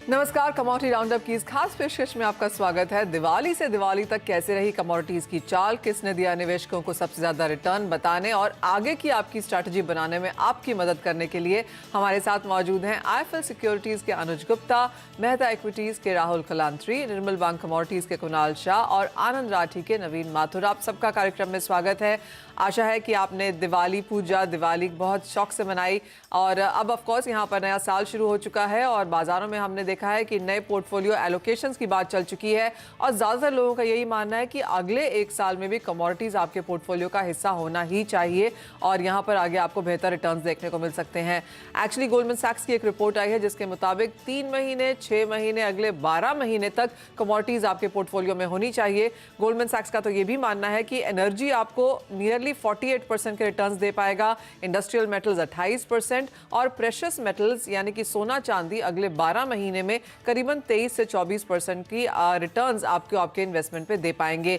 नमस्कार, commodity roundup की इस खास पेशकश में आपका स्वागत है। दिवाली से दिवाली तक कैसे रही कमोडिटीज की चाल, किसने दिया निवेशकों को सबसे ज्यादा रिटर्न, बताने और आगे की आपकी स्ट्रैटेजी बनाने में आपकी मदद करने के लिए हमारे साथ मौजूद हैं आईएफएल सिक्योरिटीज के अनुज गुप्ता, मेहता इक्विटीज के राहुल कलांत्री, निर्मल बैंक कमोडिटीज के कुणाल शाह और आनंद राठी के नवीन माथुर। आप सबका कार्यक्रम में स्वागत है। आशा है कि आपने दिवाली पूजा, दिवाली बहुत शौक से मनाई और अब ऑफ कोर्स यहाँ पर नया साल शुरू हो चुका है और बाजारों में हमने देखा है कि नए पोर्टफोलियो एलोकेशंस की बात चल चुकी है और ज़्यादातर लोगों का यही मानना है कि अगले एक साल में भी कमोडिटीज़ आपके पोर्टफोलियो का हिस्सा होना ही चाहिए और यहाँ पर आगे आपको बेहतर रिटर्न्स देखने को मिल सकते हैं। एक्चुअली गोल्डमैन सैक्स की एक रिपोर्ट आई है जिसके मुताबिक 3 महीने, 6 महीने, अगले 12 महीने तक कमोडिटीज़ आपके पोर्टफोलियो में होनी चाहिए। गोल्डमैन सैक्स का तो ये भी मानना है कि एनर्जी आपको नियरली 48% के रिटर्न्स दे पाएगा, इंडस्ट्रियल मेटल्स 28% और प्रेशियस मेटल्स यानी कि सोना चांदी अगले 12 महीने में करीबन 23 से 24% की रिटर्न्स आपको आपके इन्वेस्टमेंट पे दे पाएंगे।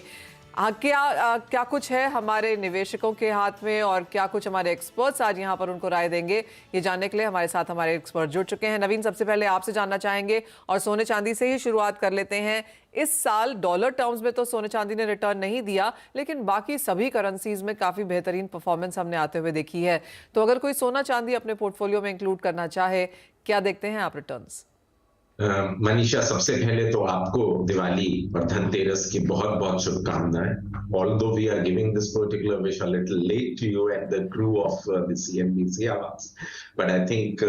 क्या कुछ है हमारे निवेशकों के हाथ में और क्या कुछ हमारे एक्सपर्ट्स आज यहाँ पर उनको राय देंगे, ये जानने के लिए हमारे साथ हमारे एक्सपर्ट जुड़ चुके हैं। नवीन, सबसे पहले आपसे जानना चाहेंगे और सोने चांदी से ही शुरुआत कर लेते हैं। इस साल डॉलर टर्म्स में तो सोने चांदी ने रिटर्न नहीं दिया, लेकिन बाकी सभी करेंसीज में काफी बेहतरीन परफॉर्मेंस हमने आते हुए देखी है। तो अगर कोई सोना चांदी अपने पोर्टफोलियो में इंक्लूड करना चाहे, क्या देखते हैं आप रिटर्न्स? मनीषा, सबसे पहले तो आपको दिवाली और धनतेरस की बहुत बहुत शुभकामनाएं। Although we are giving this particular wish a little late to you and the crew of the CNBC Awards, but I think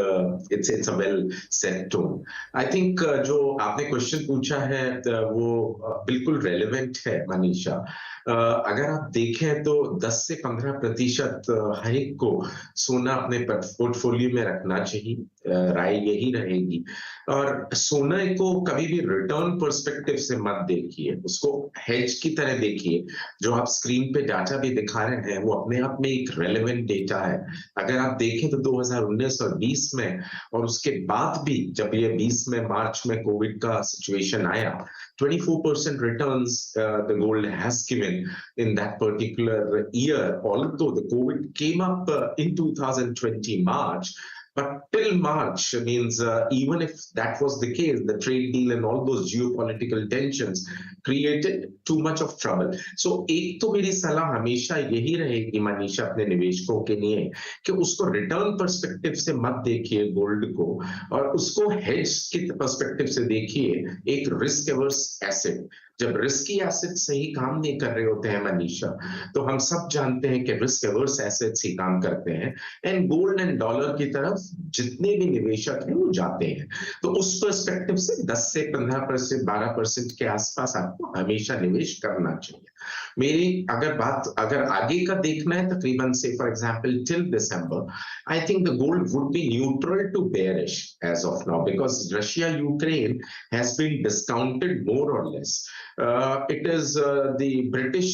it's a well set tone. I think जो आपने क्वेश्चन पूछा है वो बिल्कुल रेलेवेंट है मनीषा। अगर आप देखें तो 10 से 15% हर एक को सोना अपने पोर्टफोलियो में रखना चाहिए। राय यही रहेगी। और सोना को कभी भी रिटर्न पर्सपेक्टिव से मत देखिए, उसको हेज की तरह देखिए। जो आप स्क्रीन पे डाटा भी दिखा रहे हैं वो अपने आप में एक रेलेवेंट डेटा है। अगर आप देखें तो 2019 और 20 में और उसके बाद भी जब ये 20 में मार्च में कोविड का सिचुएशन आया, 24% returns the gold has given in that particular year, although the COVID came up in 2020 March. But till March means even if that was the case, the trade deal and all those geopolitical tensions created too much of trouble. So एक तो मेरी सलाह हमेशा यही रहेगी मनीषा अपने निवेशकों के लिए कि उसको रिटर्न पर्सपेक्टिव से मत देखिए गोल्ड को, और उसको हेज के पर्सपेक्टिव से देखिए, एक रिस्क एवर्स एसेट। जब रिस्की एसेट सही काम नहीं कर रहे होते हैं मनीषा, तो हम सब जानते हैं कि रिस्क एवर्स एसेट्स ही काम करते हैं एंड गोल्ड एंड डॉलर की तरफ जितने भी निवेशक हैं वो जाते हैं। तो उस पर्सपेक्टिव से 10 से 15%, 12% के आसपास आपको हमेशा निवेश करना चाहिए। मेरी अगर आगे का देखना है, तकरीबन से for example till December, I think the gold would be neutral to bearish as of now, because Russia Ukraine has been discounted more or less. It is the British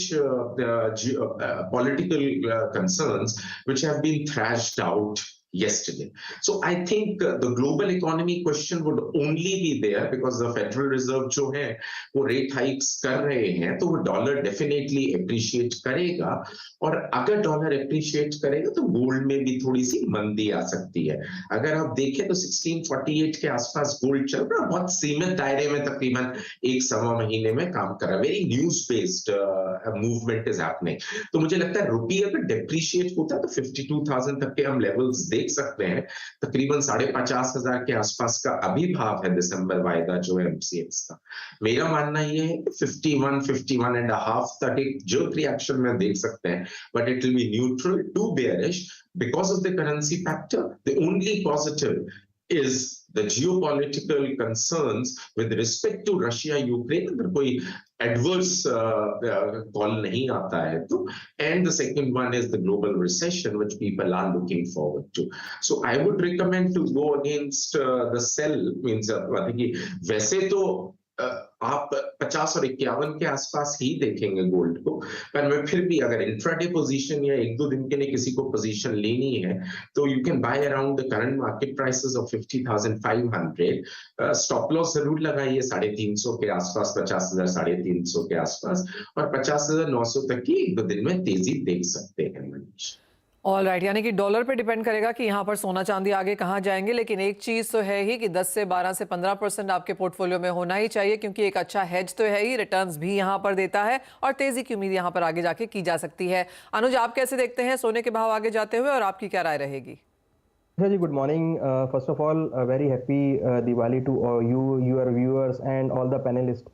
political concerns which have been thrashed out yesterday. So I think the global economy question would only be there because the Federal Reserve जो है वो rate hikes कर रहे हैं, तो वो dollar definitely appreciate करेगा, और अगर डॉलर एप्रिशिएट करेगा तो गोल्ड में भी थोड़ी सी मंदी आ सकती है। अगर आप देखें तो 1648 के आसपास गोल्ड चल रहा है, बहुत सीमित दायरे में, तकरीबन 1-1.25 महीने में काम कर रहा है। Very news based movement is happening. तो मुझे लगता है रुपये अगर डेप्रिशिएट होता है तो 52,000 तक के हम लेवल्स देख सकते हैं। तकरीबन 50,500 के आसपास का अभी भाव है दिसंबर वायदा जो है एमसीएक्स का। मेरा मानना ये है कि 51 एंड हाफ तक एक जर्क रिएक्शन में देख सकते हैं, but it will be neutral to bearish because of the currency factor. The only positive is the geopolitical concerns with respect to Russia Ukraine, अगर कोई adverse call नहीं आता है तो, and the second one is the global recession which people are looking forward to. So I would recommend to go against the sell, means वैसे तो आप 50 और 51 के आसपास ही देखेंगे गोल्ड को, पर मैं फिर भी अगर इंट्राडे पोजीशन या 1-2 दिन के लिए किसी को पोजीशन लेनी है तो you can by around the current market prices of 50,500। Stop loss जरूर लगाइए 350 के आसपास, 50,000 350 के आसपास, और 50,900 तक की 1-2 दिन में तेजी देख सकते हैं मनीष। ऑल राइट, यानी कि डॉलर पे डिपेंड करेगा कि यहाँ पर सोना चांदी आगे कहाँ जाएंगे, लेकिन एक चीज़ तो है ही कि 10 से 12 से 15% आपके पोर्टफोलियो में होना ही चाहिए, क्योंकि एक अच्छा हेज तो है ही, रिटर्न्स भी यहाँ पर देता है और तेज़ी की उम्मीद यहाँ पर आगे जाके की जा सकती है। अनुज, आप कैसे देखते हैं सोने के भाव आगे जाते हुए और आपकी क्या राय रहेगी? जी, good morning. First of all very happy Diwali to you, your viewers and all the panelist.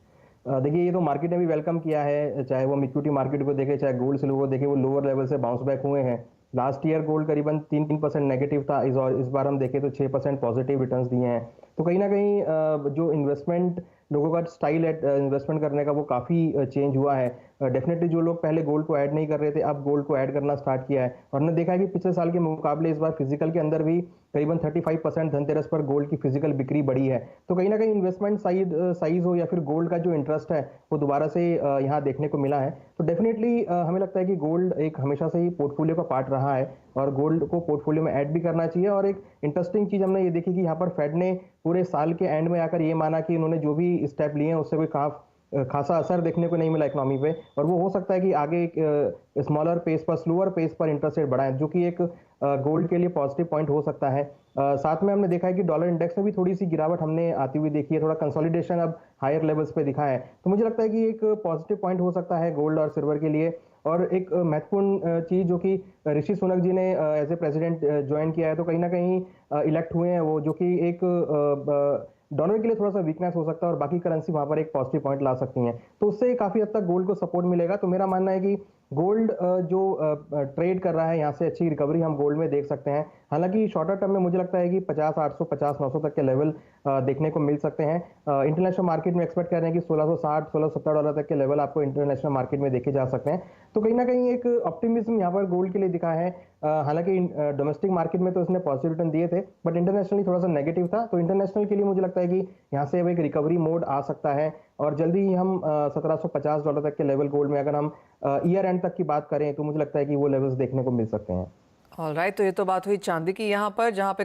देखिए, ये तो मार्केट ने भी वेलकम किया है, चाहे वो इक्विटी मार्केट को देखे, चाहे गोल्ड सिल्वर को देखे, वो लोअर लेवल से बाउंस बैक हुए हैं। लास्ट ईयर गोल्ड करीबन 3% नेगेटिव था, इस बार हम देखें तो 6% पॉजिटिव रिटर्न्स दिए हैं। तो कहीं ना कहीं जो इन्वेस्टमेंट लोगों का स्टाइल है इन्वेस्टमेंट करने का, वो काफ़ी चेंज हुआ है। डेफिनेटली जो लोग पहले गोल्ड को ऐड नहीं कर रहे थे, अब गोल्ड को ऐड करना स्टार्ट किया है। और हमने देखा है कि पिछले साल के मुकाबले इस बार फिजिकल के अंदर भी करीबन 35% धनतेरस पर गोल्ड की फिजिकल बिक्री बढ़ी है। तो कहीं ना कहीं इन्वेस्टमेंट साइज हो या फिर गोल्ड का जो इंटरेस्ट है वो दोबारा से यहाँ देखने को मिला है। तो डेफिनेटली हमें लगता है कि गोल्ड एक हमेशा से ही पोर्टफोलियो का पार्ट रहा है और गोल्ड को पोर्टफोलियो में ऐड भी करना चाहिए। और एक इंटरेस्टिंग चीज़ हमने ये देखी कि यहाँ पर फेड ने पूरे साल के एंड में आकर ये माना कि उन्होंने जो भी स्टेप लिए हैं उससे कोई खासा असर देखने को नहीं मिला इकोनॉमी पे, और वो हो सकता है कि आगे एक स्मॉलर पेस पर, स्लोअर पेस पर इंटरेस्ट रेट बढ़ाएं, जो कि एक गोल्ड के लिए पॉजिटिव पॉइंट हो सकता है। साथ में हमने देखा है कि डॉलर इंडेक्स में भी थोड़ी सी गिरावट हमने आती हुई देखी है, थोड़ा कंसोलिडेशन अब हायर लेवल्स पे दिखा है। तो मुझे लगता है कि एक पॉजिटिव पॉइंट हो सकता है गोल्ड और सिल्वर के लिए। और एक महत्वपूर्ण चीज़ जो कि ऋषि सुनक जी ने एज ए प्रेसिडेंट ज्वाइन किया है, तो कहीं ना कहीं इलेक्ट हुए हैं वो, जो कि एक डॉलर के लिए थोड़ा सा वीकनेस हो सकता है और बाकी करेंसी वहां पर एक पॉजिटिव पॉइंट ला सकती हैं, तो उससे काफ़ी हद तक गोल्ड को सपोर्ट मिलेगा। तो मेरा मानना है कि गोल्ड जो ट्रेड कर रहा है, यहाँ से अच्छी रिकवरी हम गोल्ड में देख सकते हैं। हालांकि शॉर्टर टर्म में मुझे लगता है कि 50-800, 50-900 तक के लेवल देखने को मिल सकते हैं। इंटरनेशनल मार्केट में एक्सपेक्ट कर रहे हैं कि 1660, 1670 डॉलर तक के लेवल आपको इंटरनेशनल मार्केट में देखे जा सकते हैं। तो कहीं ना कहीं एक ऑप्टिमिज्म यहाँ पर गोल्ड के लिए दिखा है। हालांकि डोमेस्टिक मार्केट में तो इसने पॉजिटिव रिटर्न दिए थे, बट इंटरनेशनली थोड़ा सा नेगेटिव था। तो इंटरनेशनल के लिए मुझे लगता है कि यहाँ से अब एक रिकवरी मोड आ सकता है और जल्दी ही हम 1750 डॉलर तक के लेवल गोल्ड में, अगर हम ईयर एंड तक की बात करें, तो मुझे लगता है कि वो लेवल्स देखने को मिल सकते हैं। ऑल राइट, तो ये तो बात हुई चांदी की, यहाँ पर जहाँ पे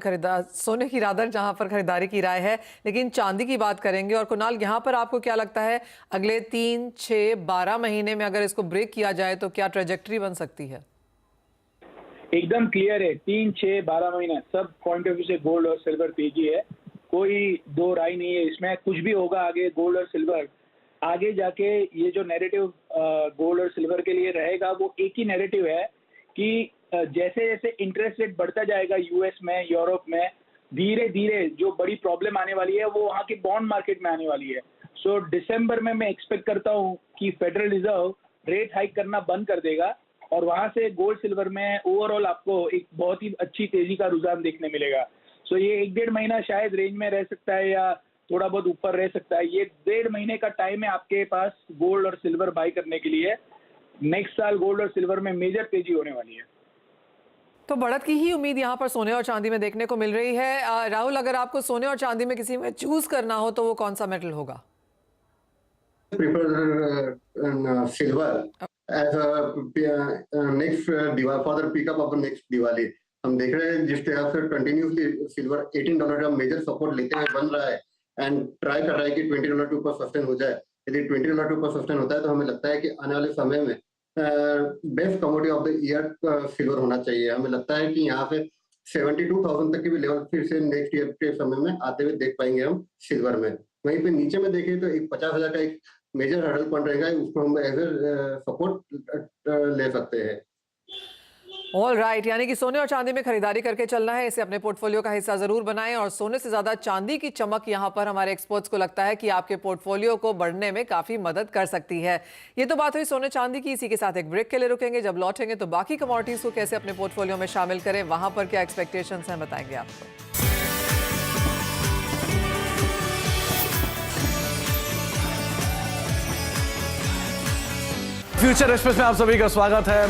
सोने की रादर जहाँ पर खरीदारी की राय है, लेकिन चांदी की बात करेंगे। और कुणाल, यहाँ पर आपको क्या लगता है अगले 3, 6, 12 महीने में अगर इसको ब्रेक किया जाए तो क्या ट्रेजेक्ट्री बन सकती है? एकदम क्लियर है, 3, 6, 12 महीना सब पॉइंट ऑफ व्यू से गोल्ड और सिल्वर तेजी है, कोई दो राय नहीं है इसमें। कुछ भी होगा आगे, गोल्ड और सिल्वर आगे जाके ये जो नैरेटिव गोल्ड और सिल्वर के लिए रहेगा वो एक ही नैरेटिव है कि जैसे जैसे इंटरेस्ट रेट बढ़ता जाएगा यूएस में, यूरोप में, धीरे धीरे जो बड़ी प्रॉब्लम आने वाली है वो वहाँ की बॉन्ड मार्केट में आने वाली है। सो दिसंबर में मैं एक्सपेक्ट करता हूँ कि फेडरल रिजर्व रेट हाइक करना बंद कर देगा और वहाँ से गोल्ड सिल्वर में ओवरऑल आपको एक बहुत ही अच्छी तेजी का रुझान देखने मिलेगा। सो ये 1-1.5 महीना शायद रेंज में रह सकता है या थोड़ा बहुत ऊपर रह सकता है। ये 1.5 महीने का टाइम है आपके पास गोल्ड और सिल्वर बाई करने के लिए। नेक्स्ट साल गोल्ड और सिल्वर में मेजर तेजी होने वाली है। तो बढ़त की ही उम्मीद यहाँ पर सोने और चांदी में देखने को मिल रही है। राहुल, अगर आपको सोने और चांदी में किसी में चूज करना हो तो वो कौन सा मेटल होगा? Silver as a next for the pickup of the next Diwali। हम देख रहे हैं जिस तरह से कंटिन्यूसली सिल्वर $18 का मेजर सपोर्ट लेते हुए बन रहा है एंड ट्राई कर रहा है कि $20 के ऊपर सस्टेन हो जाए। यदि $20 के ऊपर सस्टेन होता है तो हमें लगता है कि आने वाले समय में best commodity of the year silver होना चाहिए। हमें लगता है कि यहाँ पे 72,000 तक के भी लेवल फिर से नेक्स्ट ईयर के समय में आते हुए देख पाएंगे हम सिल्वर में। वहीं पे नीचे में देखें तो एक 50,000 का एक मेजर हर्डल पॉइंट रहेगा, उसको हम एज ए सपोर्ट ले सकते हैं। ऑल राइट, यानी कि सोने और चांदी में खरीदारी करके चलना है, इसे अपने पोर्टफोलियो का हिस्सा जरूर बनाएं। और सोने से ज्यादा चांदी की चमक यहाँ पर हमारे एक्सपर्ट्स को लगता है कि आपके पोर्टफोलियो को बढ़ने में काफी मदद कर सकती है। ये तो बात हुई सोने चांदी की। इसी के साथ एक ब्रेक के लिए रुकेंगे, जब लौटेंगे तो बाकी कमोडिटीज को कैसे अपने पोर्टफोलियो में शामिल करें, वहां पर क्या एक्सपेक्टेशंस हैं, बताएंगे आपको। फ्यूचर एक्सप्रेस में आप सभी का स्वागत है।